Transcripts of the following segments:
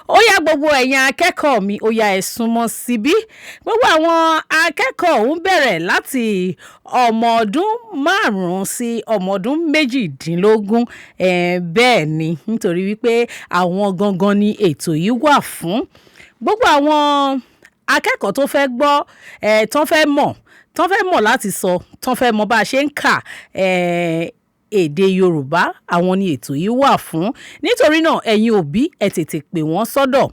Ó yá gbogbo ẹ̀yin akẹ́kọ̀ọ́ mi, ó yá ẹ súnmọ́ síbí. Gbogbo àwọn akẹ́kọ̀ọ́ ń bẹ̀rẹ̀ láti ọmọ ọdún 5 sí ọmọ ọdún 18. Bẹ́ẹ̀ ni, nítorí wípé àwọn gangan ni ètò yìí wà fún. Gbogbo àwọn akẹ́kọ̀ọ́ tó fẹ́ gbọ́, tán fẹ́ mọ̀ láti sọ, tán fẹ́ mọ̀ bá a ṣe ń kà, èdè Yorùbá, àwọn ni ètò yìí wà fún. Nítorí náà ẹ̀yin òbí ẹ tètè pè wọ́n sọ́dọ̀.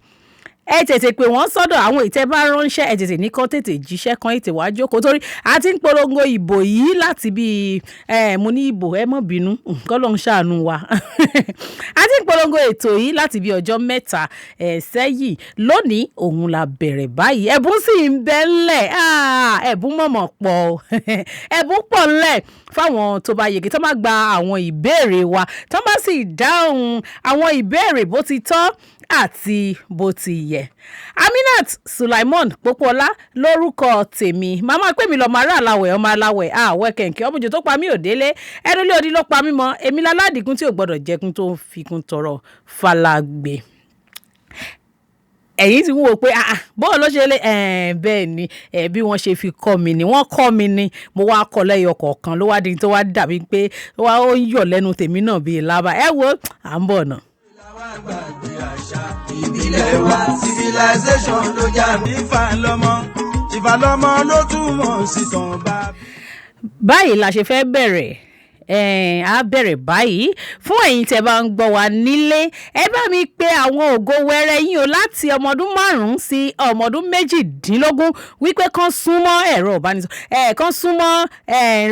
Àwọn ìtẹ́ bá ránṣẹ́ ẹ tètè ní kán tètè jíṣẹ́ kan ètè wá jókòó torí a ti ń polongo ìbò yìí láti bí mo ní ìbò ẹ mọ́ bínú k'Ọlọ́run ṣàánú wa. A ti ń polongo ètò yìí láti bí ọjọ́ 3 sẹ́yìn. Lónìí òun la bẹ̀rẹ̀ báyìí. Ẹ̀bùn sì ń bẹ ńlẹ̀. Ẹ̀bùn mọ̀mọ̀ pọ̀. Ẹ̀bùn pọ̀ ńlẹ̀ fáwọn tó bá yege, tó bá gba àwọn ìbéèrè wa, tó bá sì dáhùn àwọn ìbéèrè bó ti tọ́ àti bó ti yẹ. Aminat Sulaimon Pópóọlá lórúkọ tèmi. Màmá pè mí lọ máa rà aláwẹ̀ ọmọ aláwẹ̀ wẹ́kẹ̀ǹkẹ́ ọmọjò tó pa mí ò délé ẹnu lé odi ló pa mí mọ́ èmi láládìgún tí ò gbọ́dọ̀ jẹkun tó ń fikún tọrọ falagbe. Ẹ̀yin ti wò pé bọ́ọ̀ ló ṣe lé bẹ́ẹ̀ ni bí wọ́n ṣe fi kọ́ mi ni wọ́n kọ́ mi ni mo wá kọ́ lẹ́yọ kọ̀ọ̀kan ló wá di tó wá dàbí pé ó ń yọ̀ lẹ́nu tèmi náà bíi lábà ẹ wo à ń bọ̀ náà. Gbàgbé àṣà ìbílẹ̀ wa civilization ló jà mí ìfàlọ́mọ ló túmọ̀ sí tàn bá. Báyìí la ṣe fẹ́ bẹ̀rẹ̀. A bẹ̀rẹ̀ báyìí fún ẹ̀yin tẹ́ bá ń gbọ́ wa nílé ẹ bá mi pè àwọn ògo wẹrẹ yín o láti ọmọ ọdún 5 sí ọmọ ọdún 18 wípé kán súnmọ́ ẹ̀rọ ìbánisọ̀rọ̀ kán súnmọ́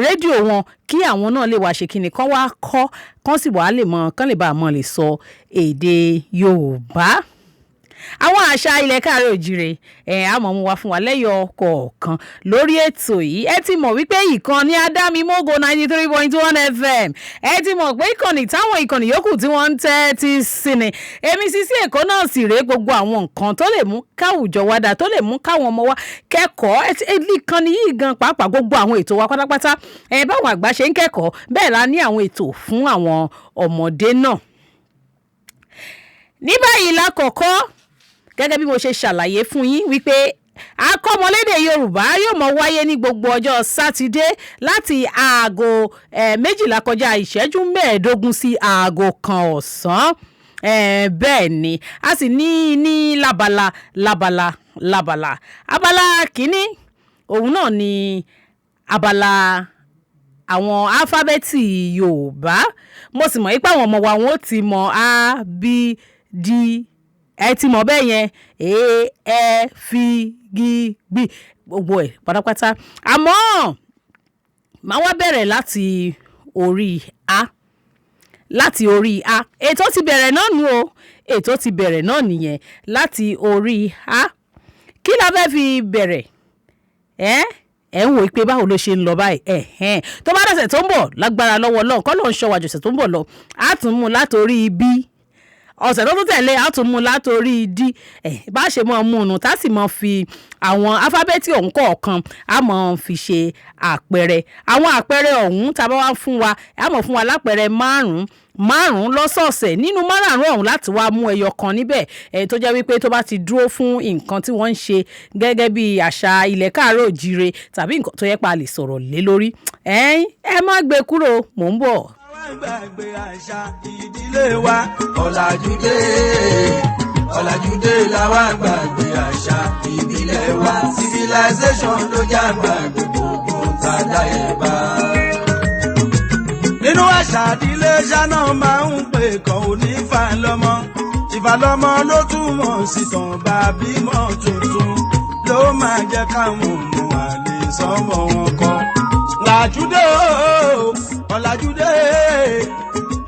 rédíò wọn kí àwọn náà lè wá ṣe kíni kán wá kọ́ kán sì wá lè mọ̀ kán lè bá a mọ̀ lè sọ èdè Yorùbá. Àwọn àṣà ilẹ̀ káàárọ̀ òjìrè àmọ́ mú wá fún wa lẹ́yọ kọ̀ọ̀kan lórí ètò yìí. Ẹ ti mọ̀ wípé ìkànnì Adámimógo 93.1 FM ẹ ti mọ̀ pé táwọn ìkànnì yòókù tí wọ́n ń tẹ́tí sí ni. Èmi Sisi Èkó náà sì rèé gbogbo àwọn nǹkan tó lè mú káwùjọ wa dà tó lè mú káwọn ọmọ wa kẹ́kọ̀ọ́ ìkànnì yìí gan pàápàá gbogbo àwọn ètò wa pátápátá báwọn àgbà ṣe ń kẹ́kọ̀ọ́ bẹ́ẹ̀ la ní àwọn ètò fún àwọn ọmọdé náà. Ní báyìí lákọ̀ọ́kọ́ gẹ́gẹ́ bí mo ṣe ṣàlàyé fún yín wípé àkọ́mọlédè Yorùbá yóò mọ wáyé ní gbogbo ọjọ́ Sátidé láti aago 12 kọjá ìṣẹ́jú 15 sí aago 1 ọ̀sán. Bẹ́ẹ̀ ni a sì ní lábala. Abala kìíní òun náà ni abala àwọn álífábẹ́ẹ̀tì Yorùbá. Mo sì mọ̀ wípé àwọn ọmọ wa wọn ó ti mọ A, B, D ẹ ti mọ̀ bẹ́ẹ̀ yẹn A, E, F, G, B gbogbo ẹ̀ pátápátá. Àmọ́ màá wá bẹ̀rẹ̀ láti orí A. Ètò ti bẹ̀rẹ̀ náà nù o. Ètò ti bẹ̀rẹ̀ náà nìyẹn láti orí A. Kí la fẹ́ fi bẹ̀rẹ̀? Ẹ ń wò pé báwo ló ṣe ń lọ báyìí. Tó bá dọ̀sẹ̀ tó ń bọ̀ lágbára lọ́wọ́ Ọlọ́run kọ́ ló ń ṣọ́ wa jọ̀sẹ̀ tó ń bọ̀ lọ. A tún mú látorí B. Ọ̀sẹ̀ tó tún tẹ̀lé a tún mú látorí D. Bá ṣe mọ́ mú un tá sì mọ́ fi àwọn álífábẹ́ẹ̀tì ọ̀hún kọ̀ọ̀kan a mọ̀ fi ṣe àpẹẹrẹ. Àwọn àpẹẹrẹ ọ̀hún tá a bá wá fún wa a mọ̀ fún wa lápẹẹrẹ 5 lọ́sọ̀ọ̀sẹ̀ nínú 5 ọ̀hún láti wá mú ẹyọ kan níbẹ̀ tó jẹ́ wípé tó bá ti dúró fún nǹkan tí wọ́n ń ṣe gẹ́gẹ́ bí àṣà ilẹ̀ káàárọ̀ òjìrè tàbí nǹkan tó yẹ pa lè sọ̀rọ̀ lé lórí. Ẹ má gbé kúrò mò ń bọ̀. Gbàgbé àṣà ìdílé wa ọ̀làjúdé làwa gbàgbé àṣà ìbílẹ̀ wa civilization ló já gbàgbé gbogbo tàdáyé bá. Nínú àṣà ìdílé ṣáná máa ń pè kàn ó ní ìfàlọ́mọ ló túmọ̀ sí tàn bá bímọ tuntun ló máa jẹ́ káwọn ọmọ àlè sọ́mọ wọn kọ́.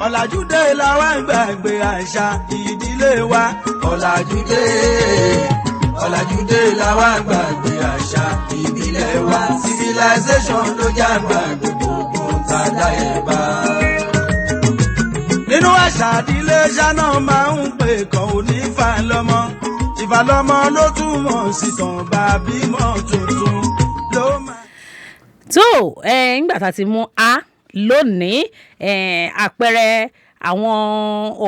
Ọ̀làjúdé làwa gbàgbé àṣà ìdílé wa ọ̀làjúdé làwa gbàgbé àṣà ìbílẹ̀ wa civilization ló já gbàgbé gbogbo tàdáyé bá. Nínú àṣà ìdílé ṣáná máa ń pè kàn ó ní ìfàlọ́mọ ló túmọ̀ sí tàn bá bímọ tuntun ló máa. tó nígbà tá a ti mú A lónìí àpẹẹrẹ àwọn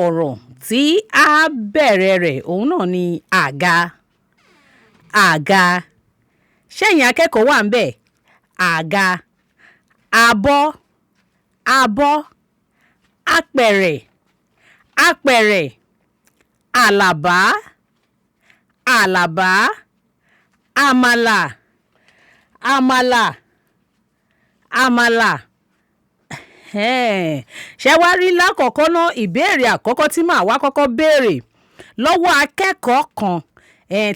ọ̀rọ̀ tí a bẹ̀rẹ̀ rẹ̀ òun náà ni àga. Àga. Ṣẹ́yìn akẹ́kọ̀ọ́ wà ń bẹ̀? Àga. Abọ́. Abọ́. Apẹ̀rẹ̀. Apẹ̀rẹ̀. Àlàbá. Àlàbá. Àmàlà. Àmàlà. Àmàlà. Ṣé wá rí lákọ̀ọ́kọ́ náà ìbéèrè àkọ́kọ́ tí màá wá kọ́kọ́ béèrè lọ́wọ́ akẹ́kọ̀ọ́ kan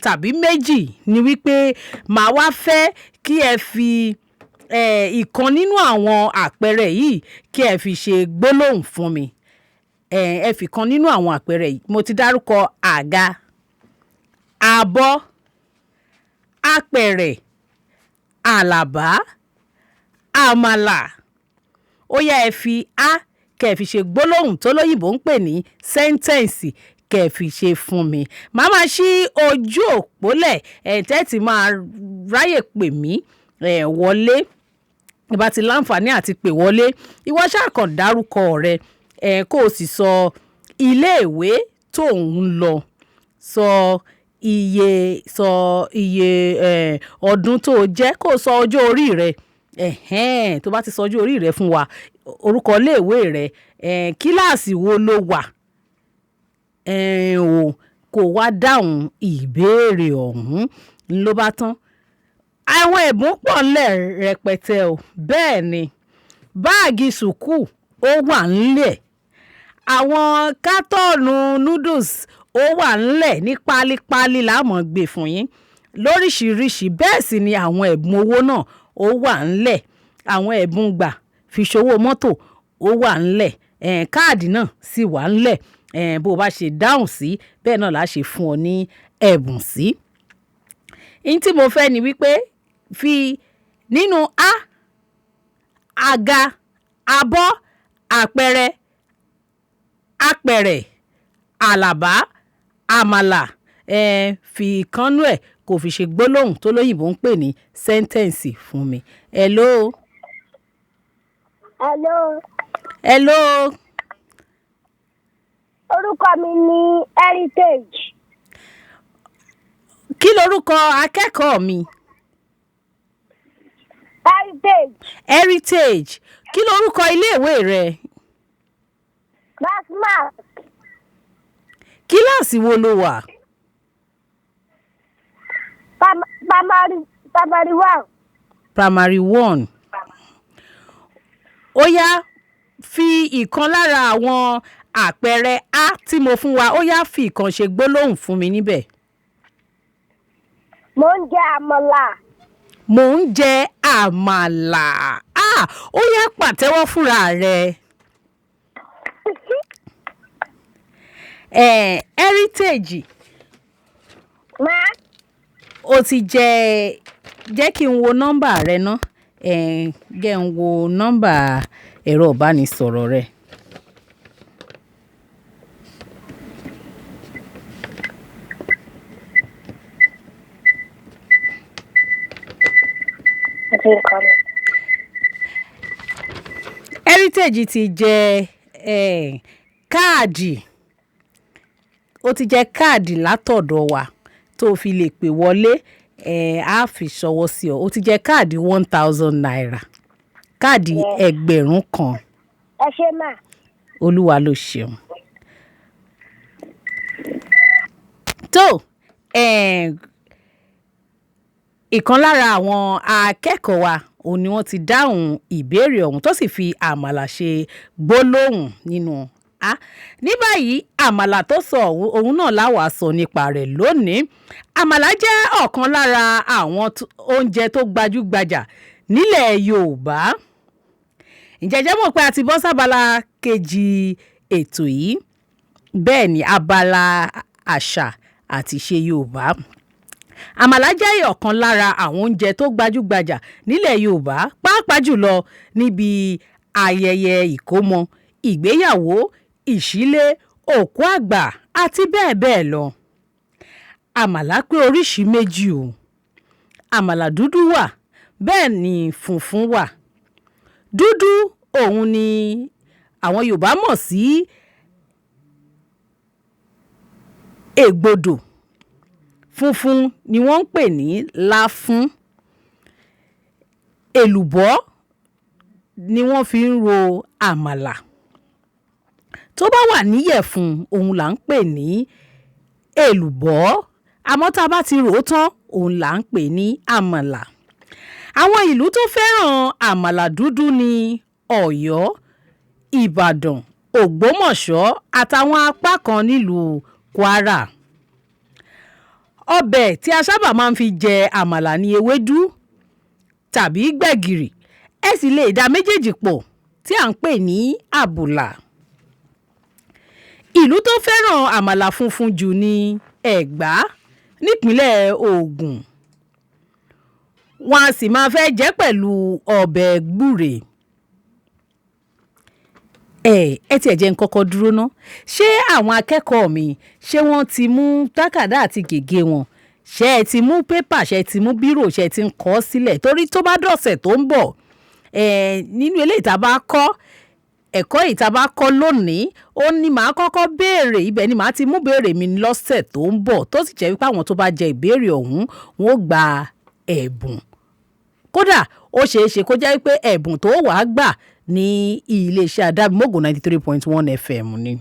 tàbí méjì ni wípé màá wá fẹ́ kí ẹ fi ìkan nínú àwọn àpẹẹrẹ yìí kí ẹ fi ṣe gbólóhùn fún mi. Ẹ fi kan nínú àwọn àpẹẹrẹ yìí. Mo ti dárúkọ àga, abọ́, apẹ̀rẹ̀, àlàbá, àmàlà. Ó yá ẹ fi á kẹ́ ẹ fi ṣe gbólóhùn tó lóyìnbó ń pè ní sẹ́ńtẹ̀ǹsì kẹ́ ẹ fi ṣe fún mi. Màá máa ṣí ojú òpólẹ̀ tẹ́tí máa ráyè pè mí wọlé. Ìbá ti láǹfààní àti pè wọlé. Ìwọ ṣáà kàn dárúkọ rẹ kó o sì sọ iléèwé tó ń lọ. Sọ iye ọdún tó jẹ́ kó o sọ ọjọ́ orí rẹ. Tó bá ti sọ ọjọ́ orí rẹ fún wa, orúkọ iléèwé rẹ, kíláàsì wo ló wà, kó wá dáhùn ìbéèrè ọ̀hún ló bá tán. Àwọn ẹ̀bùn pọ̀ ńlẹ̀ rẹpẹtẹ o. Bẹ́ẹ̀ ni báàgì sùkúù ó wà ńlẹ̀. Àwọn kátọ́ọ̀nù noodles ó wà ńlẹ̀ ní pálípálí láàmú gbé fún yín lóríṣiríṣi. Bẹ́ẹ̀ sì ni àwọn ẹ̀bùn owó náà ó wà ńlẹ̀. Àwọn ẹ̀bùn gbà fi ṣòwò mọ́tò ó wà ńlẹ̀. Káàdì náà sì wà ńlẹ̀. Bó o bá ṣe dáhùn sí bẹ́ẹ̀ náà la ṣe fún ọ ní ẹ̀bùn sí. Ihun tí mo fẹ́ ni wípé fi nínú àga, abọ́, àpẹẹrẹ, apẹ̀rẹ̀, àlàbá, àmàlà, fi ìkánú ẹ̀ kò fi ṣe gbólóhùn tó lóyìnbó ń pè ní sẹ́ńtẹ̀ǹsì fún mi. Hello. Hello. Hello. Orúkọ mi ni Heritage. Kí lorúkọ akẹ́kọ̀ọ́ mi? Heritage. Heritage. Kí lorúkọ iléèwé rẹ? Basmat. Kíláàsì wo lo wà? Primary 1. Primary 1. Ó yá fi ìkan lára àwọn àpẹẹrẹ á tí mo fún wa, ó yá fi ìkan ṣe gbólóhùn fún mi níbẹ̀. Mo ń jẹ àmàlà. Mo ń jẹ àmàlà. Ó yá pàtẹ́wọ́ fúnra rẹ. Heritage. Má. O ti jẹ́ kí n wo nọ́mbà rẹ ná. Jẹ́ n wo nọ́mbà ẹ̀rọ ìbánisọ̀rọ̀ rẹ. Heritage ti jẹ káàdì. Ó ti jẹ káàdì látọ̀dọ̀ wa tó fi lè pè wọlé. Á fi ṣọwọ́ sí ọ. Ó ti jẹ káàdì 1,000 naira. Káàdì ẹgbẹ̀rún kan. Ẹ ṣé mà. Olúwa ló ṣeun. Tó ìkan lára àwọn akẹ́kọ̀ọ́ wa òun ni wọ́n ti dáhùn ìbéèrè ọ̀hún tó sì fi àmàlà ṣe gbólóhùn nínú ní báyìí àmàlà tó sọ òun náà láwàá sọ nípa rẹ̀ lónìí. Àmàlà jẹ́ ọ̀kan lára àwọn oúnjẹ tó gbajúgbajà nílẹ̀ Yorùbá. Ǹjẹ́ jẹ́ mọ̀ pé a ti bọ́ sábàlá kejì ètò yìí. Bẹ́ẹ̀ ni abala àṣà àti ìṣe Yorùbá. Àmàlà jẹ́ ọ̀kan lára àwọn oúnjẹ tó gbajúgbajà nílẹ̀ Yorùbá, pàápàá jùlọ níbi ayẹyẹ ìkómọ, ìgbéyàwó, ìṣílé, òkú àgbà àti bẹ́ẹ̀ bẹ́ẹ̀ lọ. Àmàlà pé oríṣi méjì o. Àmàlà dúdú wà, bẹ́ẹ̀ ni funfun wà. Dúdú òun ni àwọn Yorùbá mọ̀ sí ègbodò funfun ni wọ́n ń pè ní láfún. èlùbọ́ ni wọ́n fi ń ro àmàlà. tó bá wà níyẹ̀fun òun là ń pè ní èlùbọ́, àmọ́ tá a bá ti rò ó tán òun là ń pè ní àmàlà. àwọn ìlú tó fẹ́ràn àmàlà dúdú ni ọ̀yọ́, ìbàdàn, ògbómọ̀ṣọ́ àtàwọn apá kan nílùú kwara. ọbẹ̀ tí a sábà máa ń fi jẹ àmàlà ni ewédú tàbí gbẹ̀gìrì, ẹ sì lè dà méjèèjì pọ̀ tí à ń pè ní àbùlà. ìlú tó fẹ́ràn àmàlà funfun jù ni ẹ̀gbá nípínlẹ̀ ògùn. wọn a sì máa fẹ́ jẹ pẹ̀lú ọbẹ̀ gbúre. ẹ tiẹ̀ jẹ́ n kọ́kọ́ dúró ná, ṣé àwọn akẹ́kọ̀ọ́ mi ṣé wọ́n ti mú tákàdá àti gègé wọn? ṣé ẹ ti mú pépà, ṣé ẹ ti mú bírò, ṣé ẹ ti ń kọ sílẹ̀? torí tó bá dọ̀sẹ̀ tó ń bọ̀ nínú eléyìí tá a bá kọ́, ẹ̀kọ́ yìí tá a bá kọ́ lónìí, ó ní màá kọ́kọ́ béèrè, ibẹ̀ ni màá ti mú béèrè mi lọ́sẹ̀ tó ń bọ̀, tó sì jẹ́ wípé àwọn tó bá jẹ ìbéèrè ọ̀hún wọn ó gba ẹ̀bùn. kódà ó ṣeé ṣe kó jẹ́ wípé ẹ̀bùn tó wàá gbà ní iléeṣẹ́ adábímọ́gò 93.1 FM ni.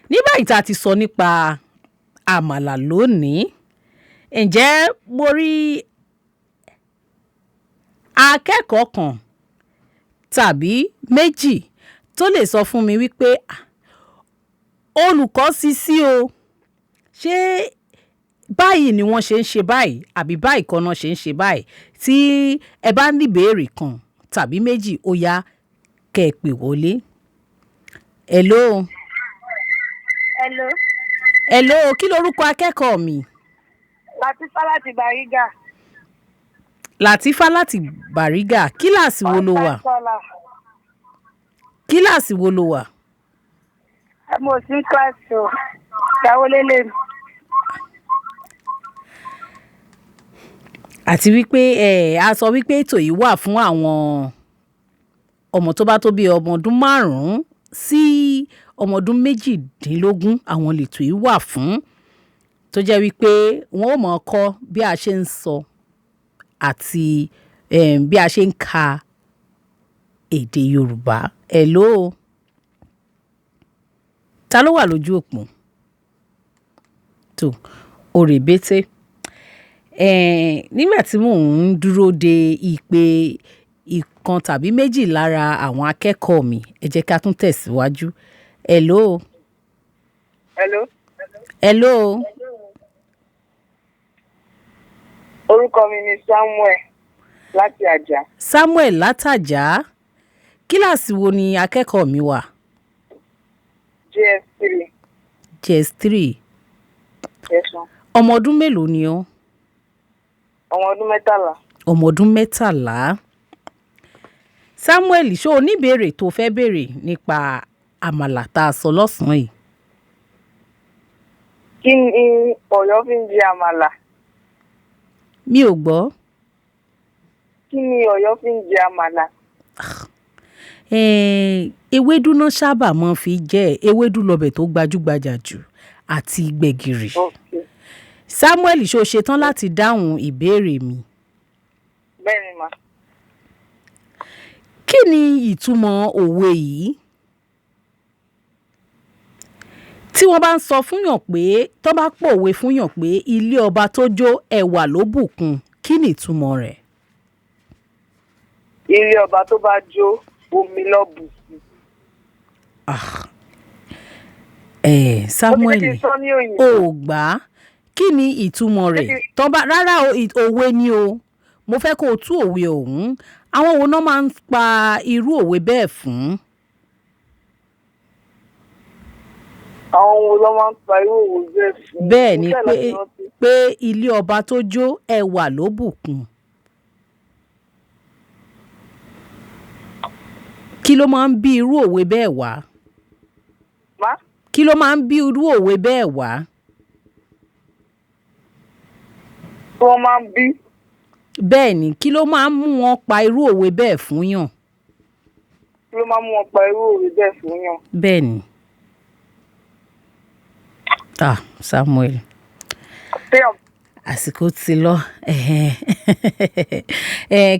ní báyìí tá a ti sọ nípa àmàlà lónìí, ǹjẹ́ mo rí akẹ́kọ̀ọ́ kan tàbí méjì tó lè sọ fún mi wípé olùkọ́ Sisi o, ṣé báyìí ni wọ́n ṣe ń ṣe báyìí àbí báyìí kan náà ṣe ń ṣe báyìí? tí ẹ bá ní ìbéèrè kan tàbí méjì, ó yá kẹ́ ẹ pè wọlé. hello. Hello. hello, kí lorúkọ akẹ́kọ̀ọ́ mi? Latifa láti Bariga. Latifa láti Bariga, kíláàsì wo ló wà? kíláàsì wo ló wà? Mo sì ń kíláàsì o. Ìyàwó lélẹ̀ mi. àti wípé a sọ wípé ètò yìí wà fún àwọn ọmọ tó bá tó bí ọmọ ọdún 5 sí ọmọ ọdún 18, àwọn lètò yìí wà fún, tó jẹ́ wípé wọ́n ó máa kọ́ bí a ṣe ń sọ àti bí a ṣe ń ka èdè Yorùbá. hello, ta ló wà lójú òpó? tó òrèbété. nígbà tí mò ń dúró de ìpè ìkan tàbí méjì lára àwọn akẹ́kọ̀ọ́ mi, ẹ jẹ́ ká tún tẹ̀síwájú. hello. Hello. hello. Orúkọ mi ni Samuel láti Àjà. Samuel látàjà, kíláàsì wo ni akẹ́kọ̀ọ́ mi wà? JS3. JS3. Yes, ma'am. ọmọ ọdún mélòó ni ọ́? Ọmọ ọdún 13. ọmọ ọdún 13. Samuel, ṣó o ní ìbéèrè tó fẹ́ béèrè nípa àmàlà tá a sọ lọ́sàn-án yìí? Kí ni Ọ̀yọ́ fi ń jẹ àmàlà? mi ò gbọ́. Kí ni Ọ̀yọ́ fi ń jẹ àmàlà? ewédú náà sábà máa fi jẹ, ewédú lọbẹ̀ tó gbajúgbajà jù àti gbẹ̀gìrì. Okay. Samuel, ṣó o ṣetán láti dáhùn ìbéèrè mi? Bẹ́ẹ̀ni mà. kí ni ìtumọ̀ òwe yìí? tí wọ́n bá ń sọ fúnyàn pé, tó bá pòwe fúnyàn pé ilé ọba tó jó ẹwà ló bùkún, kí ni ìtumọ̀ rẹ̀? Ilé ọba tó bá jó omi ló bù sí. Samuel, Ó ti sọ ní òyìnbó. o gbà á. kí ni ìtumọ̀ rẹ̀? rárá o, òwe ni o, mo fẹ́ kó o tú òwe ọ̀hún. àwọn wo náà máa ń pa irú òwe bẹ́ẹ̀ fún? Àwọn wo ló máa ń pa irú òwe bẹ́ẹ̀ fún? bẹ́ẹ̀ ni pé ilé ọba tó jó ẹwà ló bùkún. kí ló máa ń bí irú òwe bẹ́ẹ̀ wá? Má? kí ló máa ń bí irú òwe bẹ́ẹ̀ wá? Tí wọ́n máa ń bí. bẹ́ẹ̀ ni, kí ló máa ń mú wọn pa irú òwe bẹ́ẹ̀ fún yàn? Tí ló máa mú wọn pa irú òwe bẹ́ẹ̀ fún yàn. bẹ́ẹ̀ ni Samuel àsìkò ti lọ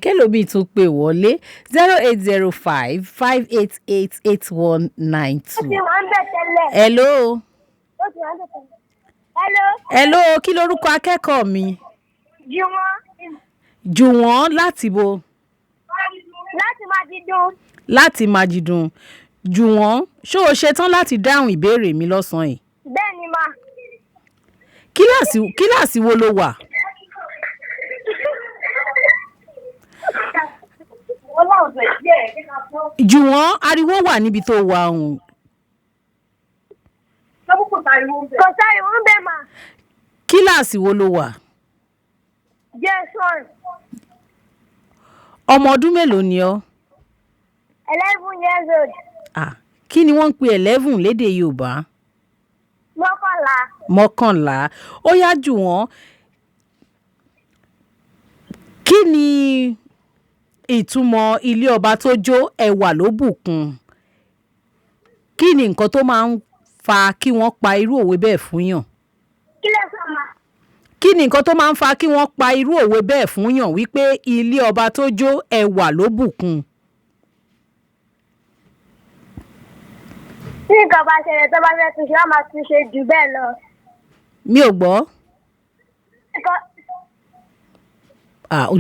kẹlòmíì tún pè wọlé 08055888192. hello. hello kí lorúkọ akẹ́kọ̀ọ́ mi. Jùwọ́n láti bo. láti Májídùn. Jùwọ́n ṣó o ṣetán láti dáhùn ìbéèrè mi lọ́sàn-án yìí. bẹ́ẹ̀ ni ma. kíláàsì wo ló wà. Jùwọ́n ariwo wà níbi tó wà ọ̀hún. kò sáriwo ń bẹ̀ ma. kíláàsì wo ló wà. Jason. ọmọ ọdún mélòó ni ọ́. 11 years old. kí ni wọ́n ń pè 11 lédè Yorùbá. 11. ó yá Jùwọ́n kí ni ìtumọ̀ ilé ọba tó jó ẹwà ló bùkún. kí ni nǹkan tó máa ń fa kí wọ́n pa irú òwe bẹ́ẹ̀ fún yàn. kí ni nǹkan tó máa ń fa kí wọ́n pa irú òwe bẹ́ẹ̀ fún yàn wípé ilé ọba tó jó ẹwà ló bùkún. tí nǹkan bá ṣẹlẹ̀ tó bá fẹ́ túnṣe wọ́n máa túnṣe jù bẹ́ẹ̀ lọ. mi ò gbọ́.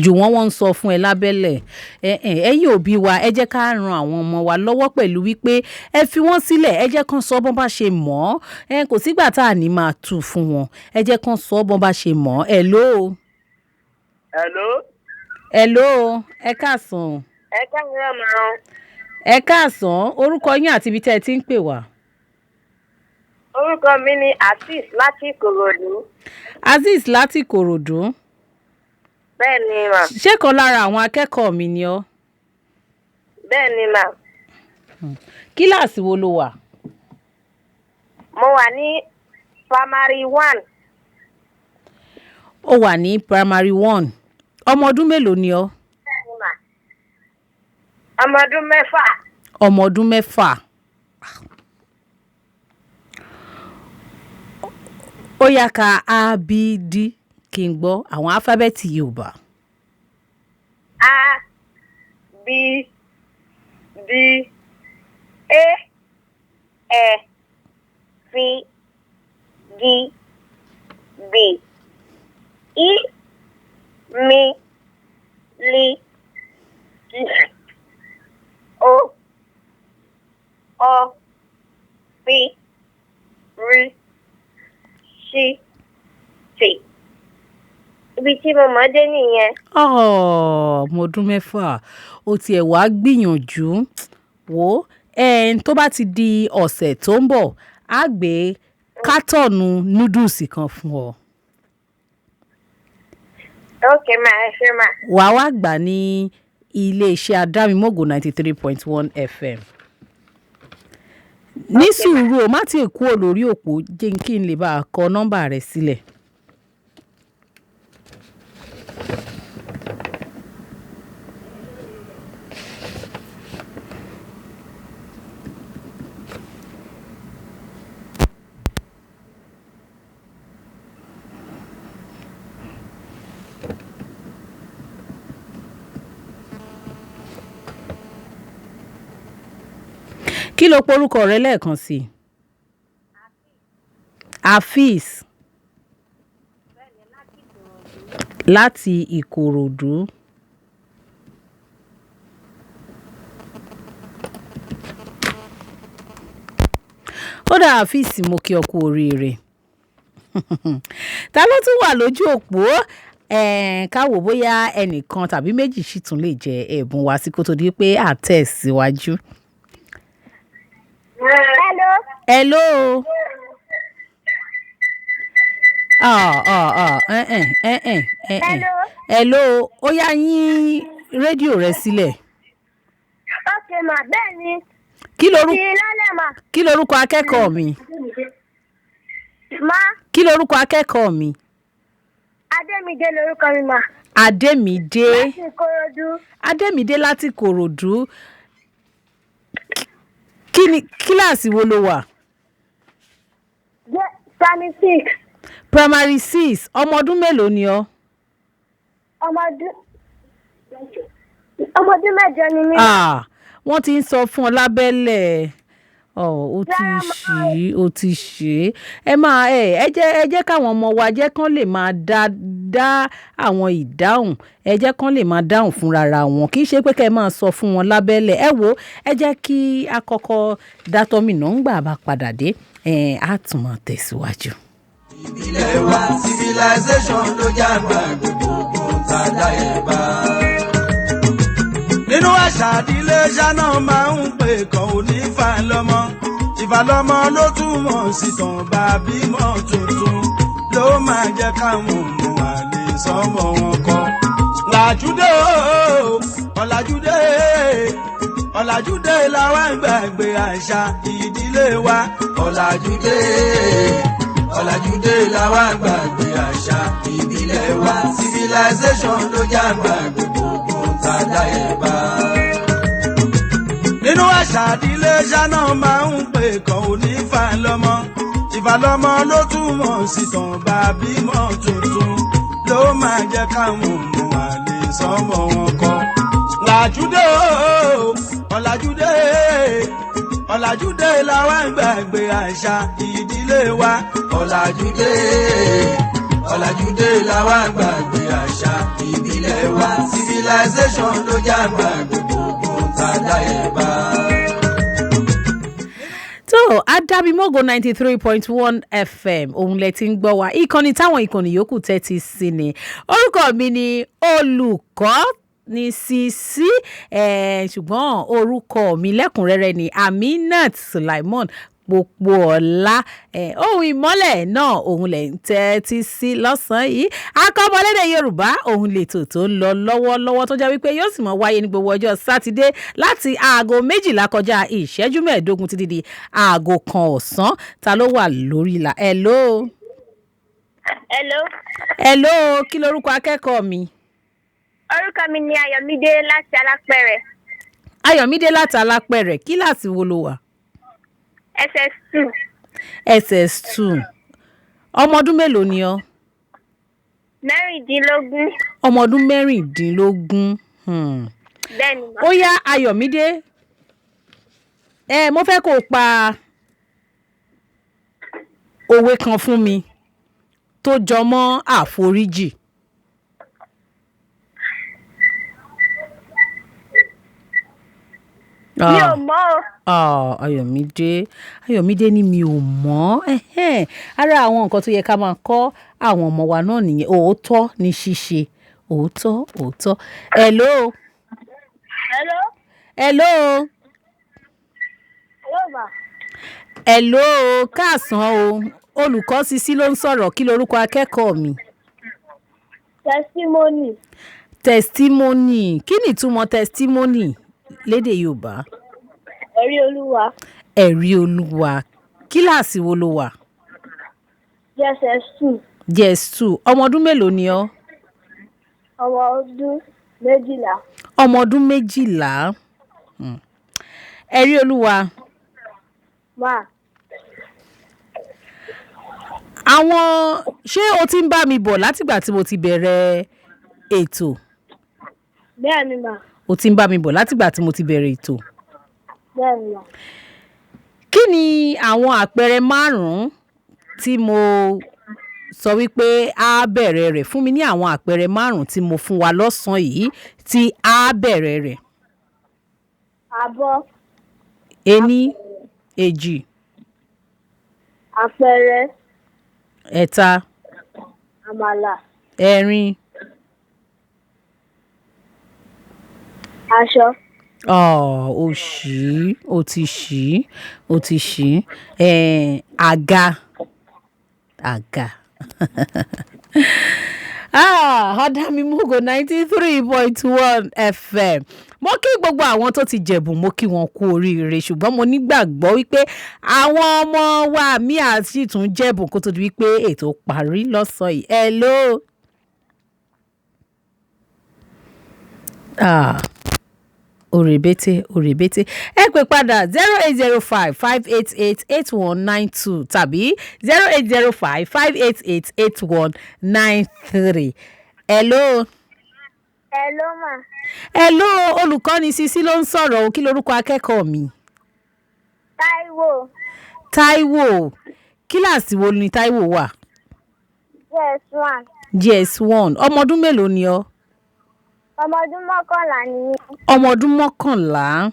Jùwọ́n wọ́n ń sọ fún ẹ lábẹ́lẹ̀ ẹ̀yin òbí wa ẹ jẹ́ ká ran àwọn ọmọ wa lọ́wọ́ pẹ̀lú wípé ẹ fi wọ́n sílẹ̀ ẹ jẹ́ kán sọ bọ́n bá ṣe mọ̀ ọ́ kò sígbà tá à ní máa tù fún wọn ẹ jẹ́ kán sọ bọ́n bá ṣe mọ̀ ọ́. hello ẹ káàsán. ẹ káàsán màá. ẹ káàsán orúkọ yín àti ibi tẹ́ ẹ ti ń pè wá. orúkọ mi ni Azeez láti Ìkòròdú. Azeez láti Ìkòròdú. bẹ́ẹ̀ ni mà. ṣé kan lára àwọn akẹ́kọ̀ọ́ mi ni ọ́. bẹ́ẹ̀ ni mà. kíláàsì wo ló wà. mo wà ní primary 1. ó wà ní primary 1. ọmọ ọdún mélòó ni ọ́. bẹ́ẹ̀ ni mà. ọmọ ọdún 6. ọmọ ọdún 6. ó yá ká abd kí n gbọ́ àwọn alifábẹ́ẹ̀tì Yorùbá. A B D E F G B I M L O P R S T. ibi tí mo mọ̀ dé nìyẹn. ọmọ ọdún 6 ó tiẹ̀ wá gbìyànjú wò tó bá ti di ọ̀sẹ̀ tó ń bọ̀ á gbé kátọ̀nù núdùsì kan fún ọ. ok ma ẹ ṣe ma. wàá wá gbà ní iléeṣẹ́ adámimógo 93.1 FM. ní sùúrù o má ti kú olórí òpó jẹ́ kí n lè bá a kọ nọ́mbà rẹ̀ sílẹ̀. kí ló porúkọ rẹ lẹ́ẹ̀kan sí i. Afeez láti Ìkòròdú. ó dá Afeez mo kí ọ kú oríire. ta ló tún wà lójú òpó ká wò bóyá ẹnìkan tàbí méjì sì tún lè jẹ ẹ̀bùn wá sí kó tó di pé à tẹ̀síwájú. hello. hello ó yá yín rédíò rẹ sílẹ̀. ok ma bẹ́ẹ̀ ni. kí lorúkọ akẹ́kọ̀ọ́ mi. ma. kí lorúkọ akẹ́kọ̀ọ́ mi. Adémídé lorúkọ mi ma. Adémídé. láti Ìkòròdú. Adémídé láti Ìkòròdú. Kí kíláàsì wo ló wà? Primary 6. Primary 6. Ọmọ ọdún mélòó ni ọ́? Ọmọdún mẹ́jọ ni mí. Wọ́n ti ń sọ fún ọ lábẹ́lẹ̀. Ó ti ṣe. Ẹ jẹ́ káwọn ọmọ wa jẹ́ kán lè máa dá àwọn ìdáhùn. Ẹ jẹ́ kán lè máa dáhùn fúnra ra wọn. Kì í ṣe pé kẹ́ ẹ máa sọ fún wọn lábẹ́lẹ̀. Ẹ wo, ẹ jẹ́ kí a kọ́kọ́ dátọ́mìnà ń gbà bá padà dé. Á tún máa tẹ̀síwájú. Ìbílẹ̀ wa civilization ló jágbá gbogbo tàdá ẹ̀ bá. Nínú àṣà ìdílé ṣáná máa ń pè kan onífàlọ́mọ. Ìfàlọ́mọ ló túmọ̀ sí tàn bá bímọ tuntun. Ló máa jẹ́ káwọn ọmọ àlè sọ́mọ wọn kọ́. Làjúdé ọ̀làjúdé làwa ń gbàgbé àṣà ìdílé wa. Ọ̀làjúdé làwa ń gbàgbé àṣà ìbílẹ̀ wa. Civilization ló jágbá gbogbo tàdá ẹ̀ bá. Nínú àṣà ìdílé ṣáná máa ń pè kan onífàlọ́mọ. Ìfàlọ́mọ ló túmọ̀ sí tàn bá bímọ tuntun. Ló máa jẹ́ káwọn ọmọ àlè sọ́mọ wọn kọ́. Ọ̀làjúdé làwa ń gbàgbé àṣà ìdílé wa. Ọ̀làjúdé làwa ń gbàgbé àṣà ìbílẹ̀ wa. Civilization ló jágbá gbogbo tàdá ẹ̀ bá. tó Adámimógo 93.1 FM òun lẹ ti ń gbọ́ wa. Ìkànnì táwọn ìkànnì yòókù tẹ́tí sí ni. Orúkọ mi ni olùkọ́ ní Sisi, ṣùgbọ́n orúkọ mi lẹ́kùnrẹ́rẹ́ ni Aminat Sulaimon Pópóọlá. Ohun ìmọ́lẹ̀ náà òun lẹ̀ ń tẹ́tí sí lọ́sàn-án yìí. AK'OMO lédè Yorùbá òun lètò tó ń lọ lọ́wọ́lọ́wọ́ tó jẹ́ wípé yóò sì mọ̀ wáyé ní gbogbo ọjọ́ Sátidé láti aago 12 kọjá ìṣẹ́jú 15 títí di aago 1 ọ̀sán. Ta ló wà lórí ìlà? Hello. Kí lorúkọ akẹ́kọ̀ọ́ mi? Orúkọ mi ni Ayọ̀mídé láti Alápẹ̀rẹ̀. Ayọ̀mídé láti Alápẹ̀rẹ̀. Kíláàsì wo ló wà? SS2. SS2. Ọmọ ọdún mélòó ni ọ́? 16. Ọmọ ọdún 16. Bẹ́ẹ̀ni ma. Ó yá Ayọ̀mídé. Mo fẹ́ kó o pa òwe kan fún mi tó jọ mọ́ àforíjì. Mi ò mọ̀ o. Ayọ̀mídé ni mi ò mọ̀. Ara àwọn nǹkan tó yẹ ká máa kọ́ àwọn ọmọ wa náà nìyẹn. Òótọ́ ni ṣíṣe. Òótọ́. Hello, káàsán o. Olùkọ́ Sisi ló ń sọ̀rọ̀. Kí lorúkọ akẹ́kọ̀ọ́ mi? Testimony. Kí ni ìtumọ̀ testimony lédè Yorùbá? Ẹ̀rí Olúwa. Kíláàsì wo ló wà? JS2. Ọmọ ọdún mélòó ni ọ́? Ọmọ ọdún 12. Ọmọ ọdún 12. Ẹ̀rí Olúwa. Ṣé o ti ń bá mi bọ̀ látìgbà tí mo ti bẹ̀rẹ̀ ètò? Bẹ́ẹ̀ni ma. O ti ń bá mi bọ̀ látìgbà tí mo ti bẹ̀rẹ̀ ètò? Bẹ́ẹ̀ni ma. Kí ni àwọn àpẹẹrẹ 5 tí mo sọ wípé a bẹ̀rẹ̀ rẹ̀? Fún mi ní àwọn àpẹẹrẹ 5 tí mo fún wa lọ́sàn-án yìí tí a bẹ̀rẹ̀ rẹ̀. Abọ́. 1, 2. Àpẹẹrẹ. 3. Àmàlà. 4. Aṣọ. O ti ṣí. Àga. Adámimógo 93.1 FM. Mo kí gbogbo àwọn tó ti jẹ̀bùn, mo kí wọn kú oríire, ṣùgbọ́n mo nígbàgbọ́ wípé àwọn ọmọ wa mi àti tún jẹ̀bùn kó tó di wípé ètò parí lọ́sàn-án yìí. Hello. òrèbètè ẹ pè padà 0805-588-8192 tàbí 0805-588-8193. Hello. Hello ma. Hello, olùkọ́ni Sisi ló ń sọ̀rọ̀ o, kí lorúkọ akẹ́kọ̀ọ́ mi? Táíwò. Táíwò, kíláàsì wo ni Táíwò wà? JS1. JS1, ọmọ ọdún mélòó ni ọ́? Ọmọ ọdún 11 ni mí. Ọmọ ọdún 11.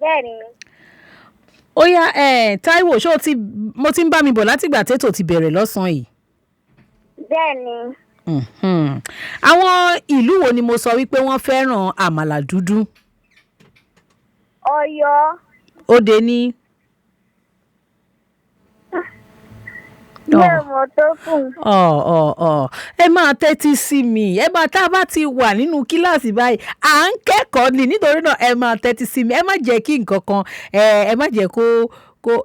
Bẹ́ẹ̀ni. Ó yá Táíwò, mo ti ń bá mi bọ̀ látìgbà tètò ti bẹ̀rẹ̀ lọ́sàn-án yìí. Bẹ́ẹ̀ni. Àwọn ìlú wo ni mo sọ wípé wọ́n fẹ́ràn àmàlà dúdú? Ọ̀yọ́. Òde ní. Mi ò mọ̀ tó kù. Ẹ máa tẹ́tí sí mi. Tá a bá ti wà nínú kíláàsì báyìí, à ń kẹ́kọ̀ọ́ ni, nítorí náà ẹ máa tẹ́tí sí mi. Ẹ má jẹ́ kí nǹkan kan ẹ má jẹ́ kó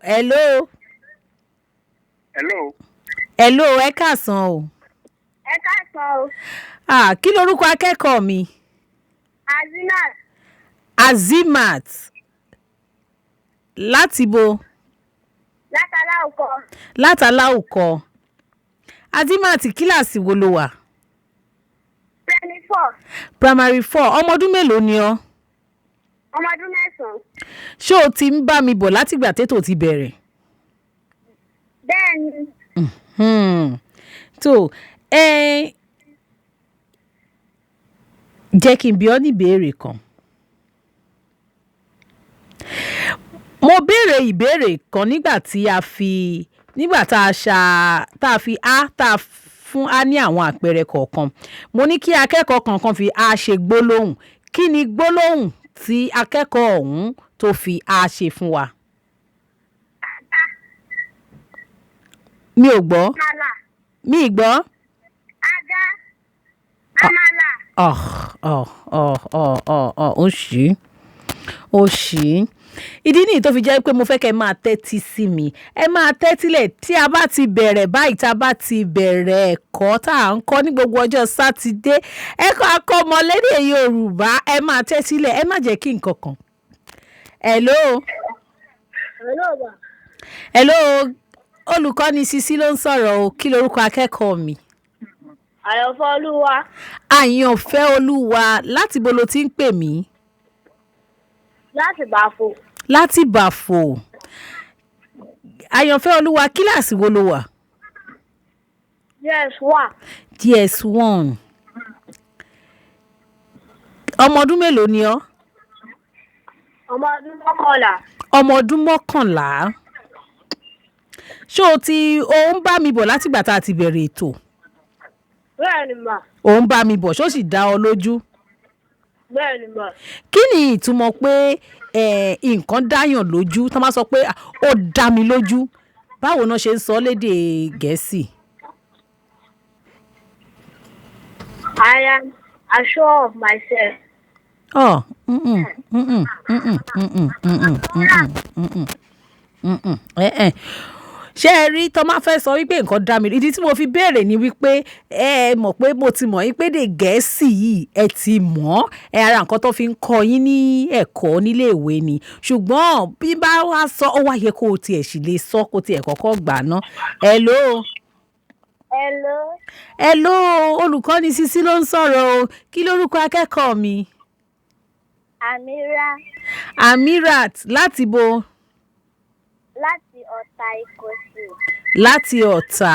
hello. Hello, ẹ káàsán o. Ẹ káàsán o. Kí lorúkọ akẹ́kọ̀ọ́ mi? Azimat. Azimat. Láti bo? Látàláùkọ. Azimat, kíláàsì wo ló wà? Primary 4. Ọmọ ọdún mélòó ni ọ́? Ọmọ ọdún 9. Ṣé o ti ń bá mi bọ̀ látìgbà tètò ti bẹ̀rẹ̀? Bẹ́ẹ̀ni. Tó jẹ́ kí n bi ọ́ ní ìbéèrè kan. Mo béèrè ìbéèrè kan nígbà tá a fi fún a ní àwọn àpẹẹrẹ kọ̀ọ̀kan. Mo ní kí akẹ́kọ̀ọ́ kankan fi a ṣe gbólóhùn. Kí ni gbólóhùn tí akẹ́kọ̀ọ́ ọ̀hún tó fi a ṣe fún wa? Mi ò gbọ́. Àmàlà. Mi ì gbọ́. Àga. Àmàlà. Ó ṣì. Ìdí nìyí tó fi jẹ́ pé mo fẹ́ kẹ́ máa tẹ́tí sí mi. Ẹ máa tẹ́tílẹ̀ tí a bá ti bẹ̀rẹ̀ báyìí, tá a bá ti bẹ̀rẹ̀ ẹ̀kọ́ tá à ń kọ́ ní gbogbo ọjọ́ Sátidé. Ẹ̀kọ́ AK'OMO lédè Yorùbá, ẹ máa tẹ́tílẹ̀, ẹ má jẹ́ kí nǹkan kan. Hello. Hello, olùkọ́ni Sisi ló ń sọ̀rọ̀ o, kí lorúkọ akẹ́kọ̀ọ́ mi? Àyànfẹ́ Olúwa. Àyànfẹ́ Olúwa, láti bo lo ti ń pè mí? Láti Bàfò. Láti Bàfò. Àyànfẹ́ Olúwa, kíláàsì wo ló wà? JS1. JS1. Ọmọ ọdún mélòó ni ọ́? Ọmọ ọdún 11. Ọmọ ọdún 11. Ṣé o ń bá mi bọ̀ látìgbà tá a ti bẹ̀rẹ̀ ètò? Bẹ́ẹ̀ni mà. O ń bá mi bọ̀, ṣó sì dá ọ lójú? Bẹ́ẹ̀ni mà. Kí ni ìtumọ̀ pé nǹkan dáyàn lójú? Tán bá sọ pé ó dá mi lójú, báwo náà ṣe ń sọ lédè Gẹ̀ẹ́sì? I am assured of myself. Ṣé ẹ rí tó máa fẹ́ sọ wípé nǹkan dá mi, ìdí tí mo fi béèrè ni wípé ẹ mọ̀ pé mo ti mọ̀ yín pé èdè Gẹ̀ẹ́sì yìí ẹ ti mọ̀ ara nǹkan tó fi ń kọ́ yín ní ẹ̀kọ́ nílé ìwé ni, ṣùgbọ́n bí bá wá sọ ó wá yẹ kó o tiẹ̀ sì lè sọ kó tiẹ̀ kọ́kọ́ gbà ná. Hello. Hello, olùkọ́ni Sisi ló ń sọ̀rọ̀ o, kí lórúkọ akẹ́kọ̀ọ́ mi? Amirat, láti bo? Láti Ọ̀tà Ìkòsì. Láti Ọ̀tà.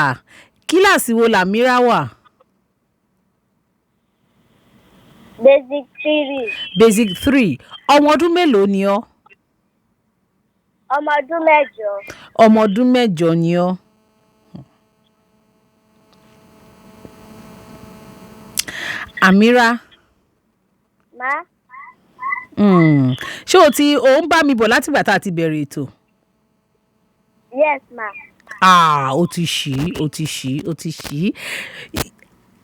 Kíláàsì wo làmírà wà? Basic 3. Basic 3. Ọmọ ọdún mélòó ni ọ́? Ọmọ ọdún 8. Ọmọ ọdún 8 ni ọ́. Amira. Ma. Ṣé o ń bá mi bọ̀ látìgbà tá a ti bẹ̀rẹ̀ ètò? Yes ma. O ti ṣí.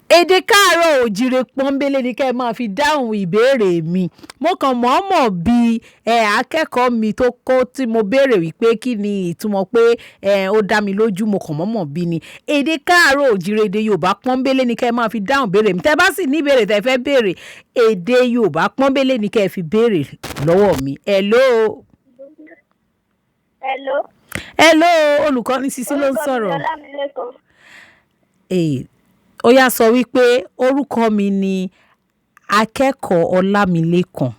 èdè káàárọ̀ òjìrè pọ́nbélé ni kẹ́ ẹ máa fi dáhùn ìbéèrè mi. Mo kàn mọ̀ọ́mọ̀ bí akẹ́kọ̀ọ́ mi tó kọ́ tí mo béèrè wípé kí ni ìtumọ̀ pé ó dá mi lójú, mo kàn mọ̀ọ́mọ̀ bí ni. Èdè káàárọ̀ òjìrè èdè Yorùbá pọ́nbélé ni kẹ́ ẹ máa fi dáhùn béèrè mi. Tẹ́ bá sì ní ìbéèrè tẹ́ fẹ́ béèrè, èdè Yorùbá pọ́nbélé ni kẹ́ ẹ fi béèrè lọ́wọ́ mi. Hello. Hello, olùkọ́ni Sisi ló ń sọ̀rọ̀. Ó yá sọ wípé orúkọ mi ni akẹ́kọ̀ọ́ Ọlámilékan.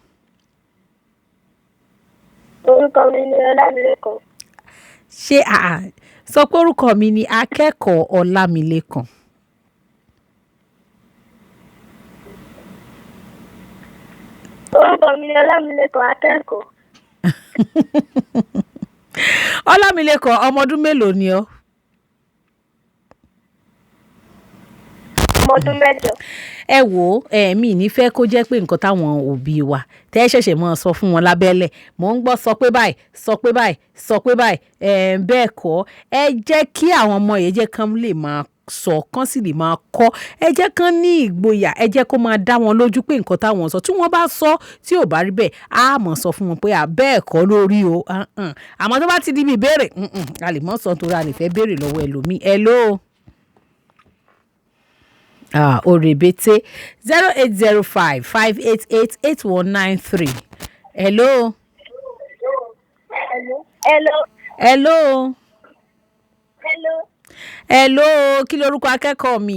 Orúkọ mi ni Ọlámilékan. Ṣé sọ pé orúkọ mi ni akẹ́kọ̀ọ́ Ọlámilékan. Orúkọ mi ni Ọlámilékan akẹ́kọ̀ọ́. Ọlámilékan, ọmọ ọdún mélòó ni ọ́? Ọmọ ọdún 8. Ẹ wò mi ní fẹ́ kó jẹ́ pé nǹkan táwọn òbí wa tẹ́ ṣẹ̀ṣẹ̀ mọ́ sọ fún wọn lábẹ́lẹ̀, mò ń gbọ́ sọ pé báyìí sọ pé báyìí sọ pé báyìí bẹ́ẹ̀ kọ́, ẹ jẹ́ kí àwọn ọmọ yẹn jẹ́ kán lè máa sọ kán sì lè máa kọ́, ẹ jẹ́ kán ní ìgboyà, ẹ jẹ́ kó máa dá wọn lójú pé nǹkan táwọn sọ tí wọ́n bá sọ tí ò bá rí bẹ́ẹ̀ á mọ̀ sọ fún wọn pé bẹ́ẹ̀ kọ́ lórí o. Àmọ́ tó bá ti di bí ìbéèrè a lè mọ̀ sọ torí a lè fẹ́ béèrè lọ́wọ́ ẹlòmíì. Hello. Orebete 0805-588-8193. Hello. Hello. Kí lorúkọ akẹ́kọ̀ọ́ mi?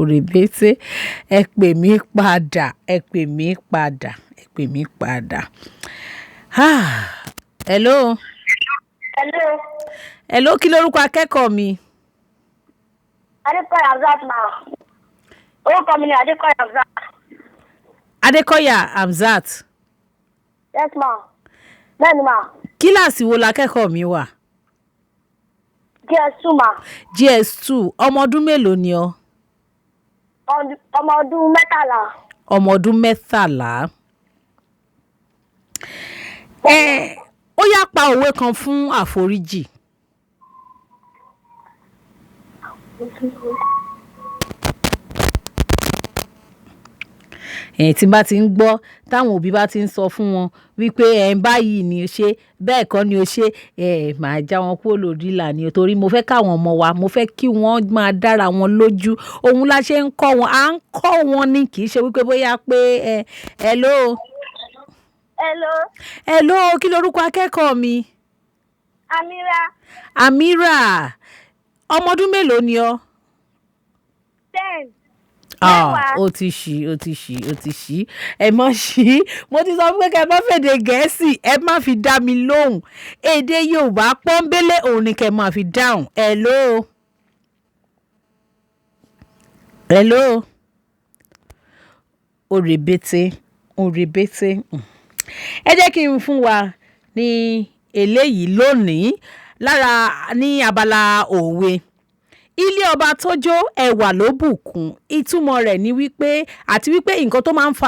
Orebete. Ẹ pè mí padà. Hello, kí lorúkọ akẹ́kọ̀ọ́ mi? Adékọ̀yà Hamzat ma. Orúkọ mi ni Adékọ̀yà Hamzat. Adékọ̀yà Hamzat. Yes ma. Bẹ́ẹ̀ni ma. Kíláàsì wo lakẹ́kọ̀ọ́ mi wà? GS2 ma. GS2. Ọmọ ọdún mélòó ni ọ́? Ọmọ ọdún 13. Ọmọ ọdún 13. Ó yá pa òwe kan fún àforíjì. Tí bá ti ń gbọ́ táwọn òbí bá ti ń sọ fún wọn wípé báyìí ni o ṣe bẹ́ẹ̀ kọ́ ni o ṣe màá já wọn kúrò lórí ìlànà o, torí mo fẹ́ káwọn ọmọ wa, mo fẹ́ kí wọ́n máa dára wọn lójú, òun la ṣe ń kọ́ wọn, à ń kọ́ wọn ni, kì í ṣe wípé bóyá pé hello, kí lorúkọ akẹ́kọ̀ọ́ mi? Amira. Ọmọ ọdún mélòó ni ọ́? 10. Ó ti ṣí. Ẹ má ṣí. Mo ti sọ pé kẹ́ ẹ má fèdè Gẹ̀ẹ́sì, ẹ má fi dá mi lóhùn. Èdè Yorùbá pọ́nbélé òun ni kẹ́ ẹ máa fi dáhùn. Hello. Orebete. Ẹ jẹ́ kí n fún wa ní eléyìí lónìí ní abala òwe. Ilé ọba tó jó ẹwà ló bùkún. Ìtumọ̀ rẹ̀ ni wípé nǹkan tó máa ń fa